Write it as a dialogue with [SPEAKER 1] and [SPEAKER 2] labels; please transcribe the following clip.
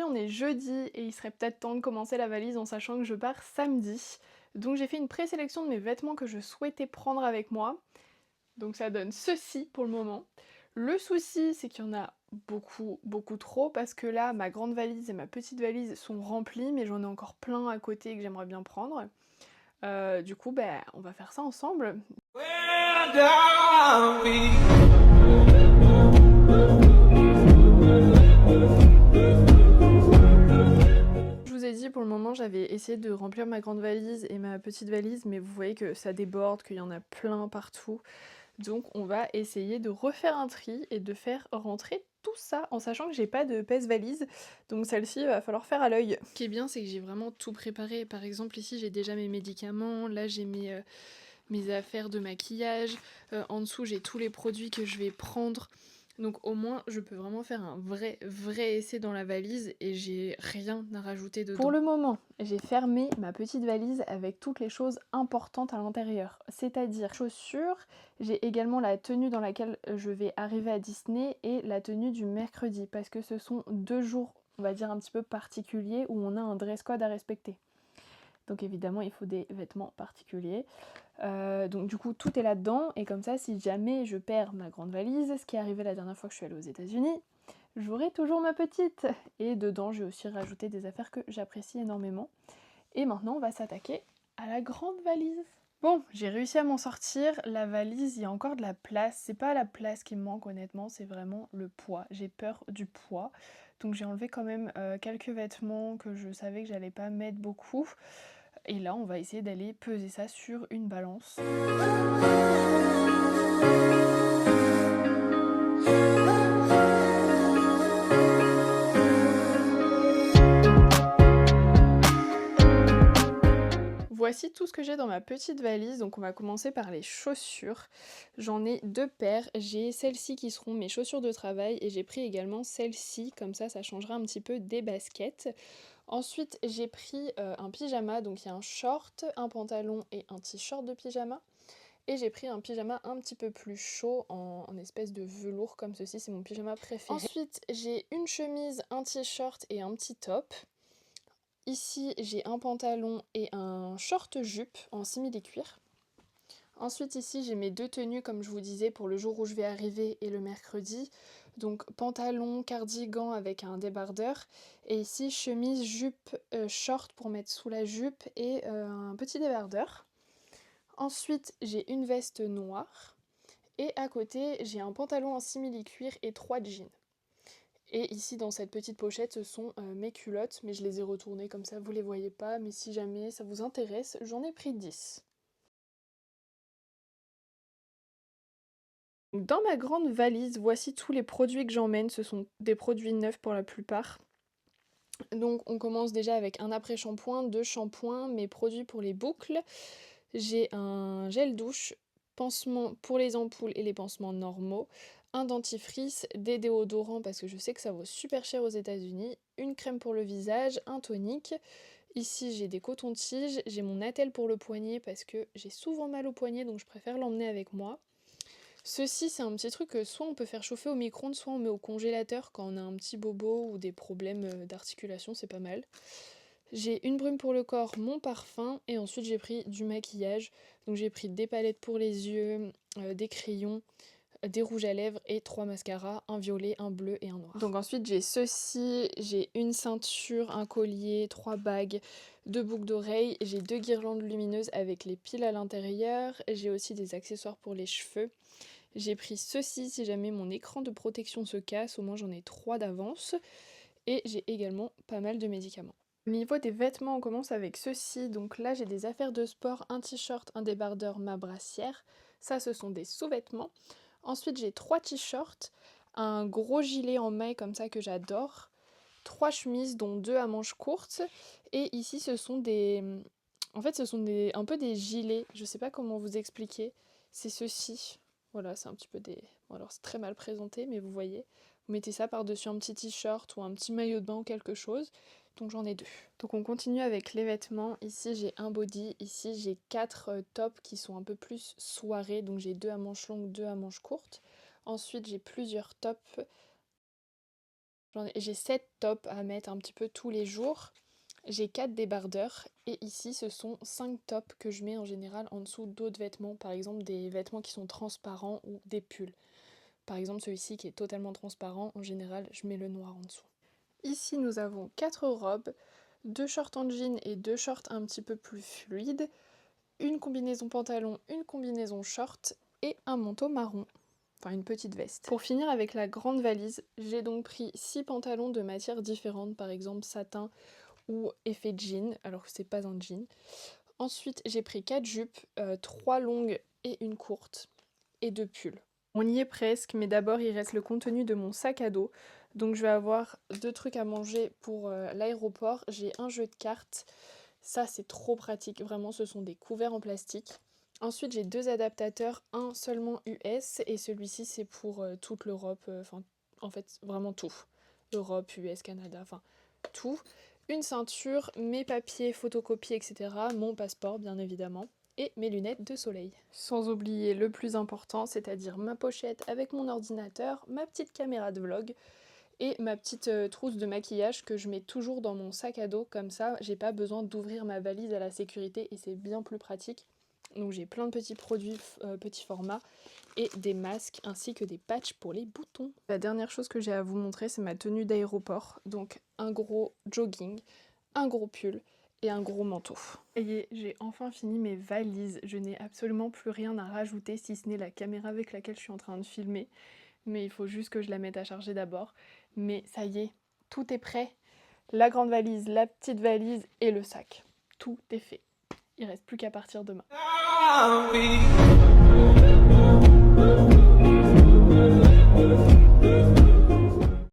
[SPEAKER 1] on est jeudi et il serait peut-être temps de commencer la valise en sachant que je pars samedi. Donc j'ai fait une présélection de mes vêtements que je souhaitais prendre avec moi. Donc ça donne ceci pour le moment. Le souci, c'est qu'il y en a beaucoup trop parce que là, ma grande valise et ma petite valise sont remplies, mais j'en ai encore plein à côté que j'aimerais bien prendre. Du coup, ben, on va faire ça ensemble. Je vous ai dit, pour le moment, j'avais essayé de remplir ma grande valise et ma petite valise, mais vous voyez que ça déborde, qu'il y en a plein partout. Donc on va essayer de refaire un tri et de faire rentrer tout ça, en sachant que j'ai pas de pèse-valise, donc celle-ci va falloir faire à l'œil. Ce qui est bien, c'est que j'ai vraiment tout préparé. Par exemple, ici j'ai déjà mes médicaments, là j'ai mes affaires de maquillage, en dessous j'ai tous les produits que je vais prendre. Donc au moins je peux vraiment faire un vrai essai dans la valise et j'ai rien à rajouter dedans. Pour le moment, j'ai fermé ma petite valise avec toutes les choses importantes à l'intérieur, c'est-à-dire chaussures, j'ai également la tenue dans laquelle je vais arriver à Disney et la tenue du mercredi parce que ce sont 2 jours, on va dire un petit peu particuliers où on a un dress code à respecter. Donc évidemment il faut des vêtements particuliers. Donc du coup tout est là-dedans et comme ça si jamais je perds ma grande valise, ce qui est arrivé la dernière fois que je suis allée aux États-Unis, j'aurai toujours ma petite. Et dedans j'ai aussi rajouté des affaires que j'apprécie énormément. Et maintenant on va s'attaquer à la grande valise. Bon, j'ai réussi à m'en sortir. La valise, il y a encore de la place. C'est pas la place qui me manque honnêtement, c'est vraiment le poids. J'ai peur du poids. Donc j'ai enlevé quand même quelques vêtements que je savais que j'allais pas mettre beaucoup. Et là, on va essayer d'aller peser ça sur une balance. Voici tout ce que j'ai dans ma petite valise, donc on va commencer par les chaussures. J'en ai 2 paires, j'ai celles-ci qui seront mes chaussures de travail et j'ai pris également celles-ci, comme ça changera un petit peu des baskets. Ensuite j'ai pris un pyjama, donc il y a un short, un pantalon et un t-shirt de pyjama. Et j'ai pris un pyjama un petit peu plus chaud en espèce de velours comme ceci, c'est mon pyjama préféré. Ensuite j'ai une chemise, un t-shirt et un petit top. Ici j'ai un pantalon et un short jupe en simili-cuir. Ensuite ici j'ai mes 2 tenues comme je vous disais pour le jour où je vais arriver et le mercredi. Donc pantalon, cardigan avec un débardeur. Et ici chemise, jupe, short pour mettre sous la jupe et un petit débardeur. Ensuite j'ai une veste noire. Et à côté j'ai un pantalon en simili-cuir et 3 jeans. Et ici dans cette petite pochette ce sont mes culottes, mais je les ai retournées comme ça vous les voyez pas, mais si jamais ça vous intéresse, j'en ai pris 10. Dans ma grande valise, voici tous les produits que j'emmène, ce sont des produits neufs pour la plupart. Donc on commence déjà avec un après-shampoing, 2 shampoings, mes produits pour les boucles. J'ai un gel douche, pansement pour les ampoules et les pansements normaux, un dentifrice, des déodorants parce que je sais que ça vaut super cher aux États-Unis, une crème pour le visage, un tonique. Ici j'ai des cotons-tiges, j'ai mon attelle pour le poignet parce que j'ai souvent mal au poignet donc je préfère l'emmener avec moi. Ceci c'est un petit truc que soit on peut faire chauffer au micro-ondes, soit on met au congélateur quand on a un petit bobo ou des problèmes d'articulation, c'est pas mal. J'ai une brume pour le corps, mon parfum, et ensuite j'ai pris du maquillage. Donc j'ai pris des palettes pour les yeux, des crayons, des rouges à lèvres et 3 mascaras, un violet, un bleu et un noir. Donc ensuite j'ai ceci, j'ai une ceinture, un collier, 3 bagues, 2 boucles d'oreilles, j'ai 2 guirlandes lumineuses avec les piles à l'intérieur, j'ai aussi des accessoires pour les cheveux. J'ai pris ceci si jamais mon écran de protection se casse, au moins j'en ai 3 d'avance. Et j'ai également pas mal de médicaments. Au niveau des vêtements, on commence avec ceci. Donc là, j'ai des affaires de sport, un t-shirt, un débardeur, ma brassière. Ça, ce sont des sous-vêtements. Ensuite, j'ai 3 t-shirts, un gros gilet en maille comme ça que j'adore, 3 chemises dont 2 à manches courtes. Et ici, ce sont des... En fait, ce sont un peu des gilets. Je sais pas comment vous expliquer. C'est ceci. Voilà, c'est un petit peu des... Bon, alors c'est très mal présenté, mais vous voyez. Vous mettez ça par-dessus un petit t-shirt ou un petit maillot de bain ou quelque chose. Donc j'en ai 2. Donc on continue avec les vêtements. Ici j'ai un body, ici j'ai 4 tops qui sont un peu plus soirée. Donc j'ai 2 à manches longues, 2 à manches courtes. Ensuite j'ai plusieurs tops J'ai 7 tops à mettre un petit peu tous les jours. J'ai 4 débardeurs et ici ce sont 5 tops que je mets en général en dessous d'autres vêtements, par exemple des vêtements qui sont transparents ou des pulls. Par exemple celui-ci qui est totalement transparent, en général je mets le noir en dessous. Ici nous avons 4 robes, 2 shorts en jean et 2 shorts un petit peu plus fluides, une combinaison pantalon, une combinaison short et un manteau marron. Enfin une petite veste. Pour finir avec la grande valise, j'ai donc pris 6 pantalons de matières différentes, par exemple satin ou effet jean, alors que c'est pas un jean. Ensuite j'ai pris 4 jupes, 3 longues et une courte, et 2 pulls. On y est presque, mais d'abord il reste le contenu de mon sac à dos. Donc je vais avoir 2 trucs à manger pour l'aéroport. J'ai un jeu de cartes, ça c'est trop pratique, vraiment ce sont des couverts en plastique. Ensuite j'ai 2 adaptateurs, un seulement US et celui-ci c'est pour toute l'Europe, enfin en fait vraiment tout. Europe, US, Canada, enfin tout. Une ceinture, mes papiers, photocopies, etc. Mon passeport bien évidemment. Et mes lunettes de soleil. Sans oublier le plus important, c'est-à-dire ma pochette avec mon ordinateur, ma petite caméra de vlog et ma petite trousse de maquillage que je mets toujours dans mon sac à dos, comme ça j'ai pas besoin d'ouvrir ma valise à la sécurité et c'est bien plus pratique. Donc j'ai plein de petits produits petits formats et des masques ainsi que des patchs pour les boutons. La dernière chose que j'ai à vous montrer, c'est ma tenue d'aéroport, donc un gros jogging, un gros pull et un gros manteau. Et j'ai enfin fini mes valises, je n'ai absolument plus rien à rajouter si ce n'est la caméra avec laquelle je suis en train de filmer, mais il faut juste que je la mette à charger d'abord. Mais ça y est, tout est prêt, la grande valise, la petite valise et le sac, tout est fait. Il reste plus qu'à partir demain.